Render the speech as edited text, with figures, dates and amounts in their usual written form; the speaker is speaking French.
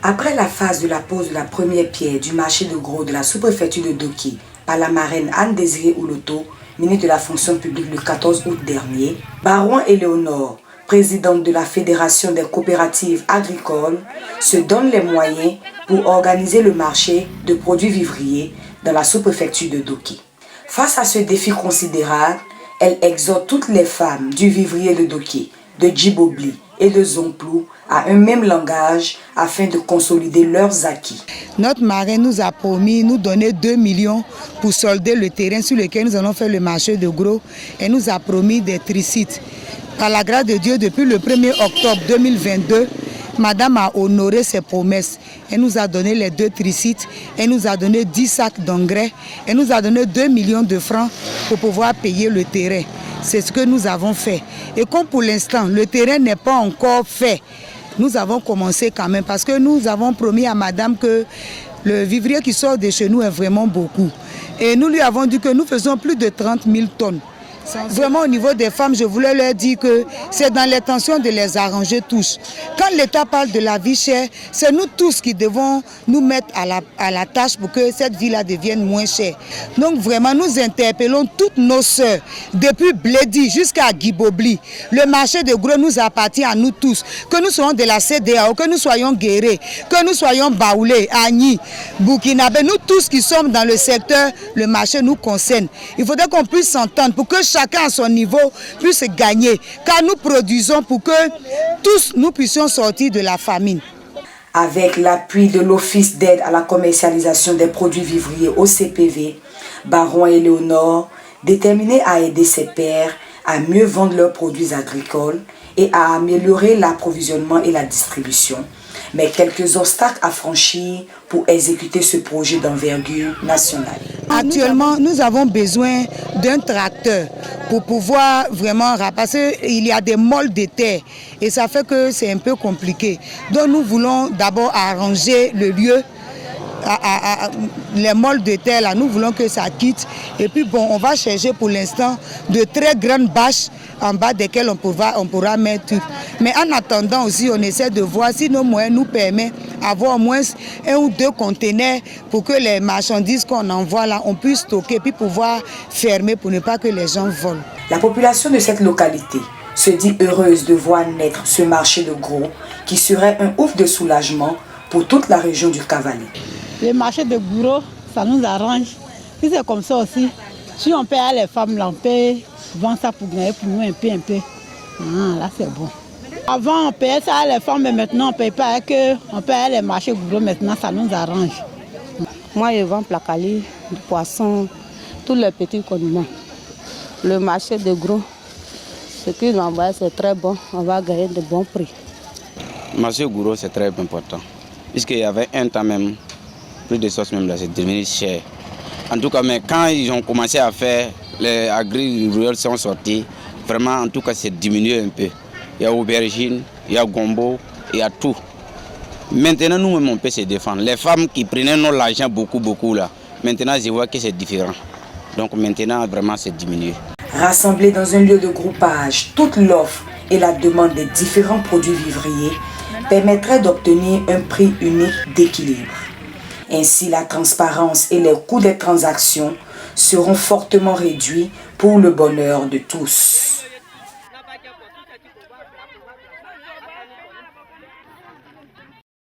Après la phase de la pose de la première pierre du marché de gros de la sous-préfecture de Doké par la marraine Anne-Désirée Ouloto, ministre de la fonction publique le 14 août dernier, Baron Éléonore, présidente de la Fédération des coopératives agricoles, se donne les moyens pour organiser le marché de produits vivriers dans la sous-préfecture de Doké. Face à ce défi considérable, elle exhorte toutes les femmes du vivrier de Doké, de Djibobli et de Zomplou à un même langage afin de consolider leurs acquis. Notre marraine nous a promis nous donner 2 millions pour solder le terrain sur lequel nous allons faire le marché de gros et nous a promis des tricites. Par la grâce de Dieu, depuis le 1er octobre 2022, Madame a honoré ses promesses. Elle nous a donné les 2 tricites, elle nous a donné 10 sacs d'engrais, elle nous a donné 2 millions de francs pour pouvoir payer le terrain. C'est ce que nous avons fait. Et comme pour l'instant, le terrain n'est pas encore fait, nous avons commencé quand même parce que nous avons promis à Madame que le vivrier qui sort de chez nous est vraiment beaucoup. Et nous lui avons dit que nous faisons plus de 30 000 tonnes. Vraiment au niveau des femmes, je voulais leur dire que c'est dans l'intention de les arranger tous. Quand l'État parle de la vie chère, c'est nous tous qui devons nous mettre à la tâche pour que cette vie-là devienne moins chère. Donc vraiment, nous interpellons toutes nos sœurs, depuis Blédi jusqu'à Guibobli. Le marché de gros nous appartient à nous tous. Que nous soyons de la CEDEAO, que nous soyons Guéré, que nous soyons Baoulé, Agni, Burkinabé, nous tous qui sommes dans le secteur, le marché nous concerne. Il faudrait qu'on puisse s'entendre pour que chacun à son niveau puisse gagner, car nous produisons pour que tous nous puissions sortir de la famine. Avec l'appui de l'Office d'aide à la commercialisation des produits vivriers OCPV, Baron Éléonore, déterminé à aider ses pairs à mieux vendre leurs produits agricoles et à améliorer l'approvisionnement et la distribution, mais quelques obstacles à franchir pour exécuter ce projet d'envergure nationale. Actuellement, nous avons besoin d'un tracteur pour pouvoir vraiment ramasser. Il y a des moles de terre et ça fait que c'est un peu compliqué. Donc nous voulons d'abord arranger le lieu. Les moles de terre, là, nous voulons que ça quitte. Et puis bon, on va chercher pour l'instant de très grandes bâches en bas desquelles on pourra mettre. Mais en attendant aussi, on essaie de voir si nos moyens nous permettent d'avoir au moins 1 ou 2 conteneurs pour que les marchandises qu'on envoie là, on puisse stocker puis pouvoir fermer pour ne pas que les gens volent. La population de cette localité se dit heureuse de voir naître ce marché de gros qui serait un ouf de soulagement pour toute la région du Cavaly. Le marché de gros, ça nous arrange. Si c'est comme ça aussi, si on paye à les femmes, là, on peut vendre ça pour gagner pour nous un peu. Ah, là, c'est bon. Avant, on payait ça à les femmes, mais maintenant, on ne paye pas. On paye à les marchés gros, maintenant, ça nous arrange. Moi, je vends placali, du poisson, tous les petits condiments. Le marché de gros, ce qu'ils envoient, c'est très bon. On va gagner de bons prix. Le marché gros, c'est très important. Puisqu'il y avait un temps même, plus de sauce même là, c'est devenu cher. En tout cas, mais quand ils ont commencé à faire, les agri-ruraux sont sortis, vraiment, en tout cas, c'est diminué un peu. Il y a aubergine, il y a gombo, il y a tout. Maintenant, nous-mêmes, on peut se défendre. Les femmes qui prenaient l'argent beaucoup là, maintenant, je vois que c'est différent. Donc maintenant, vraiment, c'est diminué. Rassemblés dans un lieu de groupage, toute l'offre et la demande des différents produits vivriers permettrait d'obtenir un prix unique d'équilibre. Ainsi, la transparence et les coûts des transactions seront fortement réduits pour le bonheur de tous.